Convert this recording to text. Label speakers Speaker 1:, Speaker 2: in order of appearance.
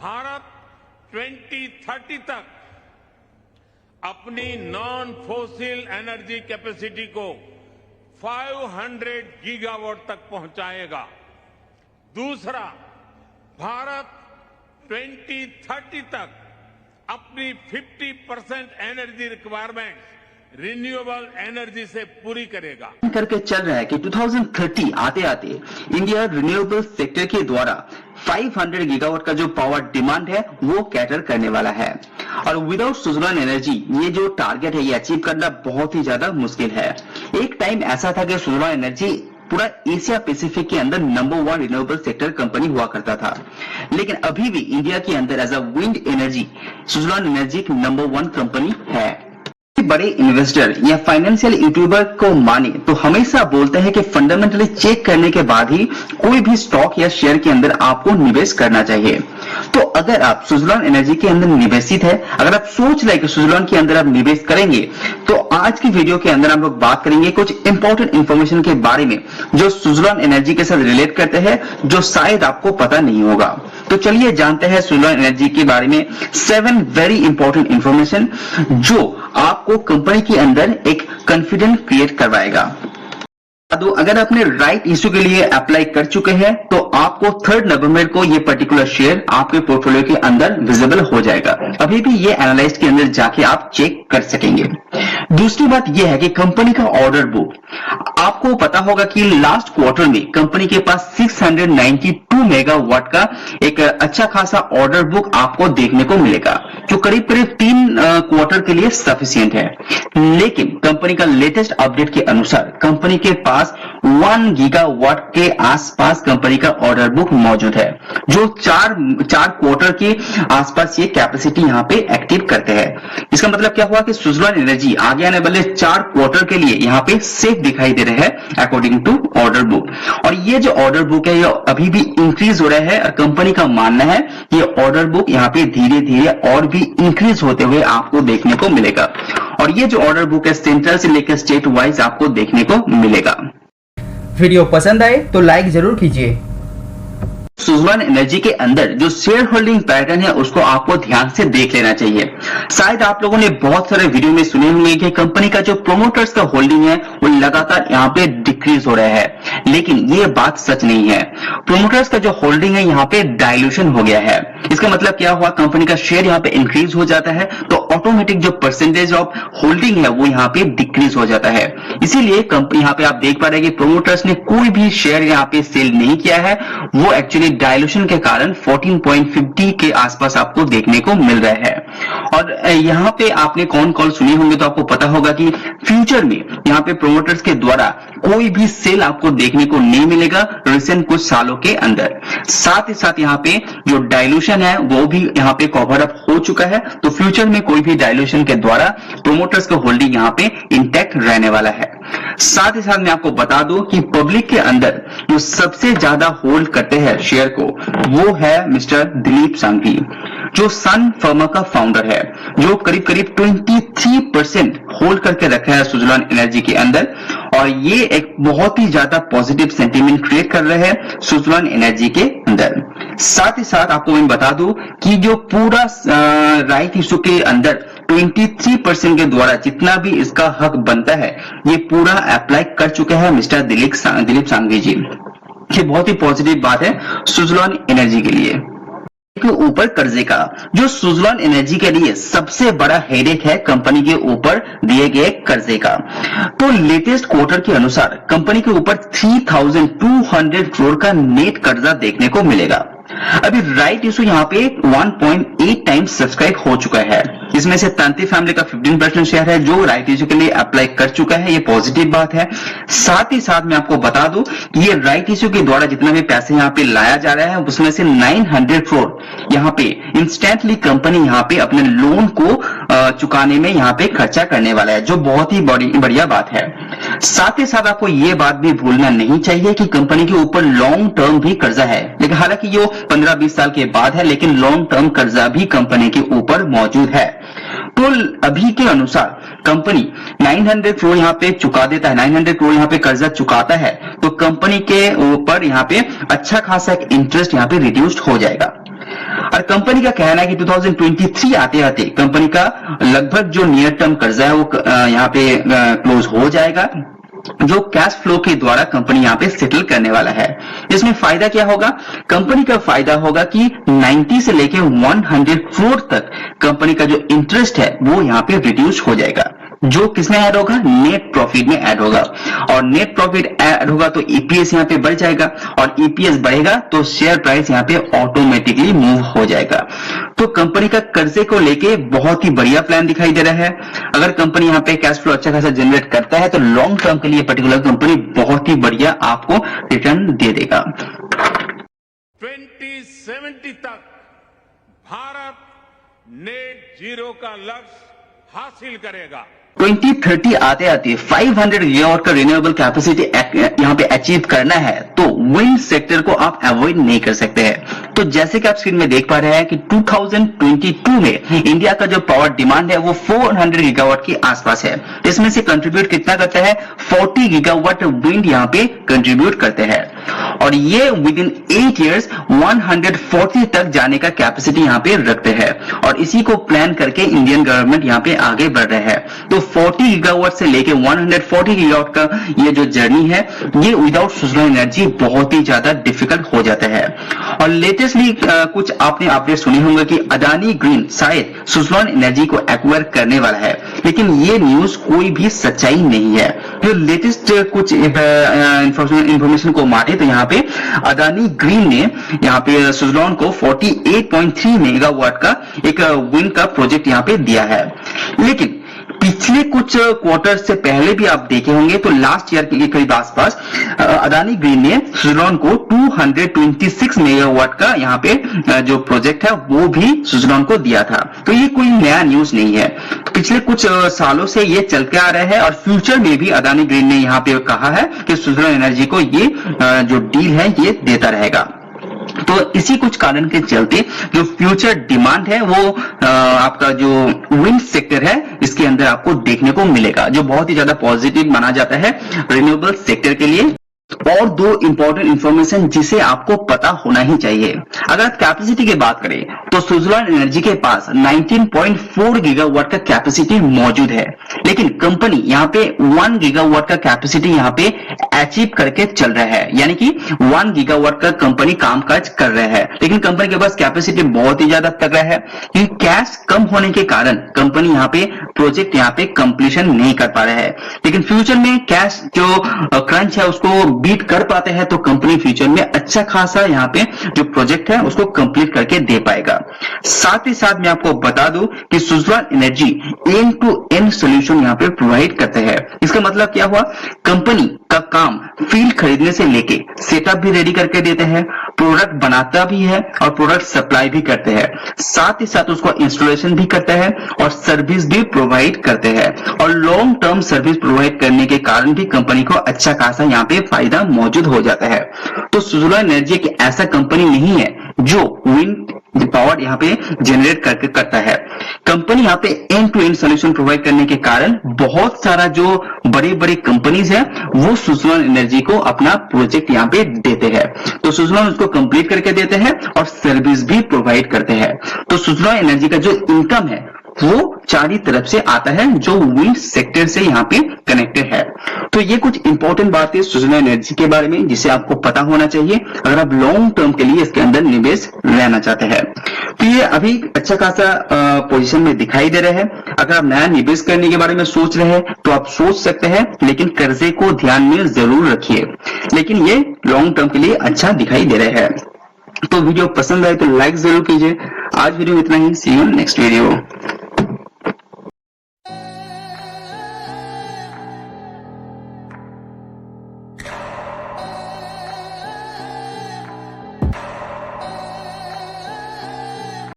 Speaker 1: भारत 2030 तक अपनी non fossil energy capacity को 500 गीगावाट तक पहुंचाएगा। दूसरा, भारत 2030 तक अपनी 50% एनर्जी रिक्वायरमेंट रिन्यूएबल एनर्जी से पूरी करेगा।
Speaker 2: करके चल रहा है कि 2030 आते आते इंडिया रिन्यूएबल सेक्टर के द्वारा 500 गीगावाट का जो पावर डिमांड है वो कैटर करने वाला है। और विदाउट सुजलान एनर्जी ये जो टारगेट है ये अचीव करना बहुत ही ज्यादा मुश्किल है। एक टाइम ऐसा था कि सुजलान एनर्जी पूरा एशिया पैसिफिक के अंदर नंबर 1 रिन्यूएबल सेक्टर कंपनी हुआ करता था, लेकिन अभी भी इंडिया के अंदर as a wind energy Suzlon energy एक नंबर 1 कंपनी है। बड़े इन्वेस्टर या फाइनेंशियल यूट्यूबर को माने तो हमेशा बोलते हैं कि फंडामेंटली चेक करने के बाद ही कोई भी स्टॉक या शेयर के अंदर आपको निवेश करना चाहिए। तो अगर आप सुजलान एनर्जी के अंदर निवेशित है, अगर आप सोच रहे कि सुजलान के अंदर आप निवेश करेंगे, तो आज की वीडियो के अंदर हम लोग बात करेंगे कुछ इंपॉर्टेंट इंफॉर्मेशन के बारे में जो सुजलान एनर्जी के साथ रिलेट करते हैं, जो शायद आपको पता नहीं होगा। तो चलिए जानते हैं सुजलान एनर्जी के बारे में 7 वेरी इंपॉर्टेंट इंफॉर्मेशन जो आपको कंपनी के अंदर एक कॉन्फिडेंस क्रिएट करवाएगा। तो अगर आपने राइट इश्यू के लिए अप्लाई कर चुके हैं तो आपको 3 नवंबर को ये पर्टिकुलर शेयर आपके पोर्टफोलियो के अंदर विजिबल हो जाएगा। अभी भी ये एनालिस्ट के अंदर जाके आप चेक कर सकेंगे। दूसरी बात यह है कि कंपनी का ऑर्डर बुक, आपको पता होगा कि लास्ट क्वार्टर में कंपनी के पास 692 मेगावाट का एक अच्छा खासा ऑर्डर बुक आपको देखने को मिलेगा, जो करीब करीब 3 क्वार्टर के लिए सफिशिएंट है। लेकिन कंपनी का लेटेस्ट अपडेट के अनुसार कंपनी के पास 1 गीगावाट के आसपास कंपनी का ऑर्डर बुक मौजूद है, जो 4 क्वार्टर के आसपास ये कैपेसिटी यहां पे एक्टिव करते हैं। इसका मतलब क्या हुआ कि सुजलान एनर्जी आगे आने वाले 4 क्वार्टर के लिए यहां पे सेफ दिखाई दे रहे हैं अकॉर्डिंग टू ऑर्डर बुक। और ये जो ऑर्डर बुक है ये अभी भी इंक्रीज हो रहा है और कंपनी का मानना है ये ऑर्डर बुक यहां पे धीरे धीरे और भी इंक्रीज होते हुए आपको देखने को मिलेगा। और ये जो ऑर्डर बुक है सेंट्रल से लेकर स्टेट वाइज आपको देखने को मिलेगा।
Speaker 3: वीडियो पसंद आए तो लाइक जरूर कीजिए।
Speaker 2: सुजलान एनर्जी के अंदर जो शेयर होल्डिंग पैटर्न है उसको आपको ध्यान से देख लेना चाहिए। शायद आप लोगों ने बहुत सारे वीडियो में सुने होंगे कि कंपनी का जो प्रोमोटर्स का होल्डिंग है वो लगातार यहाँ पे डिक्रीज हो रहा है, लेकिन ये बात सच नहीं है। प्रोमोटर्स का जो होल्डिंग है यहाँ पे डायल्यूशन हो गया है। इसका मतलब क्या हुआ, कंपनी का शेयर यहाँ पे इंक्रीज हो जाता है तो ऑटोमेटिक जो परसेंटेज ऑफ होल्डिंग है वो यहाँ पे डिक्रीज हो जाता है। इसीलिए कंपनी यहाँ पे आप देख पा रहे हैं कि प्रोमोटर्स ने कोई भी शेयर यहाँ पे सेल नहीं किया है, वो एक्चुअली डायल्यूशन के कारण 14.50 के आसपास आपको देखने को मिल रहा है। और यहाँ पे आपने कौन कॉल सुने होंगे तो आपको पता होगा कि फ्यूचर में यहाँ पे प्रोमोटर्स के द्वारा कोई भी सेल आपको देखने को नहीं मिलेगा रिसेंट कुछ सालों के अंदर। साथ ही साथ यहाँ पे जो डायल्यूशन है वो भी यहाँ पे कवर अप हो चुका है, तो फ्यूचर में कोई भी डायल्यूशन के द्वारा प्रोमोटर्स का होल्डिंग यहाँ पे इंटैक्ट रहने वाला है। साथ ही साथ मैं आपको बता दूं कि पब्लिक के अंदर जो सबसे ज्यादा होल्ड करते हैं शेयर को वो है मिस्टर दिलीप सांघवी, जो सन फर्मा का फाउंडर है, जो करीब करीब 23% होल्ड करके रखा है सुजलान एनर्जी के अंदर। और ये एक बहुत ही ज्यादा पॉजिटिव सेंटीमेंट क्रिएट कर रहे हैं सुजलान एनर्जी के अंदर। साथ ही साथ आपको मैं बता दूं कि जो पूरा राइट इशू के अंदर 23% के द्वारा जितना भी इसका हक बनता है ये पूरा अप्लाई कर चुके हैं मिस्टर दिलीप सांघवी जी। ये बहुत ही पॉजिटिव बात है सुजलान एनर्जी के लिए। के ऊपर कर्जे का, जो सुजलान एनर्जी के लिए सबसे बड़ा हेडेक है कंपनी के ऊपर दिए गए कर्जे का। तो लेटेस्ट क्वार्टर के अनुसार कंपनी के ऊपर 3200 करोड़ का नेट कर्जा देखने को मिलेगा। अभी राइट इशू यहाँ पे 1.8 टाइम्स सब्सक्राइब हो चुका है। इसमें से तांती फैमिली का 15% शेयर है जो राइट इशू के लिए अप्लाई कर चुका है, ये पॉजिटिव बात है। साथ ही साथ मैं आपको बता दूं कि ये राइट इशू के द्वारा जितना भी पैसे यहाँ पे लाया जा रहा है उसमें से 900 करोड़ यहाँ पे इंस्टेंटली कंपनी यहाँ पे अपने लोन को चुकाने में यहाँ पे खर्चा करने वाला है, जो बहुत ही बढ़िया बात है। साथ ही साथ आपको ये बात भी भूलना नहीं चाहिए कि कंपनी के ऊपर लॉन्ग टर्म भी कर्जा है, लेकिन हालांकि ये 15-20 साल के बाद है, लेकिन लॉन्ग टर्म कर्जा भी कंपनी के ऊपर मौजूद है। तो अभी के अनुसार कंपनी 900 करोड़ यहाँ पे चुका देता है, 900 करोड़ यहाँ पे कर्जा चुकाता है, तो कंपनी के ऊपर यहाँ पे अच्छा खासा एक इंटरेस्ट यहाँ पे रिड्यूस्ड हो जाएगा। और कंपनी का कहना है कि 2023 आते आते कंपनी का लगभग जो नियर टर्म कर्जा है वो यहाँ पे क्लोज हो जाएगा, जो कैश फ्लो के द्वारा कंपनी यहाँ पे सेटल करने वाला है। इसमें फायदा क्या होगा? कंपनी का फायदा होगा कि 90 से लेके 104 तक कंपनी का जो इंटरेस्ट है वो यहाँ पे रिड्यूस हो जाएगा, जो किसमें ऐड होगा? नेट प्रॉफिट में ऐड होगा, और नेट प्रॉफिट ऐड होगा तो ईपीएस यहाँ पे बढ़ जाएगा, और ईपीएस बढ़ेगा तो शेयर प्राइस यहाँ पे ऑटोमेटिकली मूव हो जाएगा। तो कंपनी का कर्जे को लेके बहुत ही बढ़िया प्लान दिखाई दे रहा है। अगर कंपनी यहाँ पे कैश फ्लो अच्छा खासा जनरेट करता है तो लॉन्ग टर्म के लिए पर्टिकुलर कंपनी बहुत ही बढ़िया आपको रिटर्न दे देगा।
Speaker 1: 2070 तक भारत नेट जीरो का लक्ष्य हासिल करेगा।
Speaker 2: 2030 आते आते 500 गीगावाट का रिन्यूएबल कैपेसिटी यहाँ पे अचीव करना है तो विंड सेक्टर को आप अवॉइड नहीं कर सकते हैं। तो जैसे कि आप स्क्रीन में देख पा रहे हैं कि 2022 में इंडिया का जो पावर डिमांड है वो 400 गीगावाट के आसपास है। इसमें से कंट्रीब्यूट कितना करता है? 40 गीगावाट विंड यहाँ पे कंट्रीब्यूट करते हैं, और ये विद इन 8 इयर्स 140 तक जाने का कैपेसिटी यहाँ पे रखते हैं, और इसी को प्लान करके इंडियन गवर्नमेंट यहाँ पे आगे बढ़ रहे हैं। तो 40 गीगावाट से लेके 140 गीगावाट का ये जो जर्नी है ये विदाउट सुजलॉन एनर्जी बहुत ही ज्यादा डिफिकल्ट हो जाता है। और लेटेस्टली कुछ आपने अपडेट सुने होंगे कि अदानी ग्रीन शायद सुजलॉन एनर्जी को एक्वायर करने वाला है, लेकिन ये न्यूज कोई भी सच्चाई नहीं है। जो लेटेस्ट कुछ इंफॉर्मेशन को माने तो यहाँ पे अदानी ग्रीन ने यहाँ पे सुजलॉन को 48.3 मेगावाट का एक विंड का प्रोजेक्ट यहाँ पे दिया है। लेकिन पिछले कुछ क्वार्टर से पहले भी आप देखे होंगे तो लास्ट ईयर के करीब आसपास अदानी ग्रीन ने सुजलॉन को 226 मेगावाट का यहाँ पे जो प्रोजेक्ट है वो भी सुजलॉन को दिया था। तो ये कोई नया न्यूज नहीं है, तो पिछले कुछ सालों से ये चल के आ रहा है, और फ्यूचर में भी अदानी ग्रीन ने यहाँ पे कहा है कि सुजलॉन एनर्जी को ये जो डील है ये देता रहेगा। तो इसी कुछ कारण के चलते जो फ्यूचर डिमांड है वो आपका जो विंड सेक्टर है इसके अंदर आपको देखने को मिलेगा, जो बहुत ही ज्यादा पॉजिटिव माना जाता है रिन्यूएबल सेक्टर के लिए। और दो इंपॉर्टेंट इंफॉर्मेशन जिसे आपको पता होना ही चाहिए। अगर कैपेसिटी की बात करें तो सुजलॉन एनर्जी के पास 19.4 गीगावाट का कैपेसिटी मौजूद है, लेकिन कंपनी यहाँ पे 1 गीगावाट का कैपेसिटी यहाँ पे अचीव करके चल रहा है, यानी कि 1 गीगावाट का कंपनी कामकाज कर रहा है। लेकिन कंपनी के पास कैपेसिटी बहुत ही ज्यादा तगड़ा है, क्योंकि कैश कम होने के कारण कंपनी यहाँ पे प्रोजेक्ट यहाँ पे कंप्लीशन नहीं कर पा रहा है। लेकिन फ्यूचर में कैश जो क्रंच है उसको बीट कर पाते हैं तो कंपनी फ्यूचर में अच्छा खासा यहाँ पे जो प्रोजेक्ट है उसको कंप्लीट करके दे पाएगा। साथ ही साथ मैं आपको बता दूं कि Suzlon Energy end to end solution यहाँ पे प्रोवाइड करते हैं। इसका मतलब क्या हुआ? कंपनी का काम फील्ड खरीदने से लेके सेटअप भी रेडी करके देते हैं, प्रोडक्ट बनाता भी है और प्रोडक्ट सप्लाई भी करते हैं, साथ ही साथ उसको इंस्टॉलेशन भी करते हैं और सर्विस भी प्रोवाइड करते हैं। और लॉन्ग टर्म सर्विस प्रोवाइड करने के कारण भी कंपनी को अच्छा खासा यहाँ पे फायदा मौजूद हो जाता है। तो सुजलॉन एनर्जी एक ऐसा कंपनी नहीं है जो विंड पावर यहाँ पे जनरेट करके करता है। कंपनी यहाँ पे end to end solution provide करने के कारण बहुत सारा जो बड़े बड़े कंपनीज है वो सुजलॉन एनर्जी को अपना प्रोजेक्ट यहाँ पे देते हैं। तो सुजलॉन उसको कंप्लीट करके देते हैं और सर्विस भी प्रोवाइड करते हैं। तो सुजलॉन एनर्जी का जो इनकम है वो चारों तरफ से आता है जो विंड सेक्टर से यहाँ पे कनेक्टेड है। तो ये कुछ इंपॉर्टेंट बातें सुजलॉन एनर्जी के बारे में जिसे आपको पता होना चाहिए अगर आप लॉन्ग टर्म के लिए इसके अंदर निवेश लेना चाहते हैं। तो ये अभी अच्छा खासा पोजीशन में दिखाई दे रहे हैं। अगर आप नया निवेश करने के बारे में सोच रहे हैं तो आप सोच सकते हैं, लेकिन कर्जे को ध्यान में जरूर रखिए। लेकिन ये लॉन्ग टर्म के लिए अच्छा दिखाई दे रहे हैं। तो वीडियो पसंद आए तो लाइक जरूर कीजिए। आज वीडियो इतना ही। सी यू नेक्स्ट वीडियो।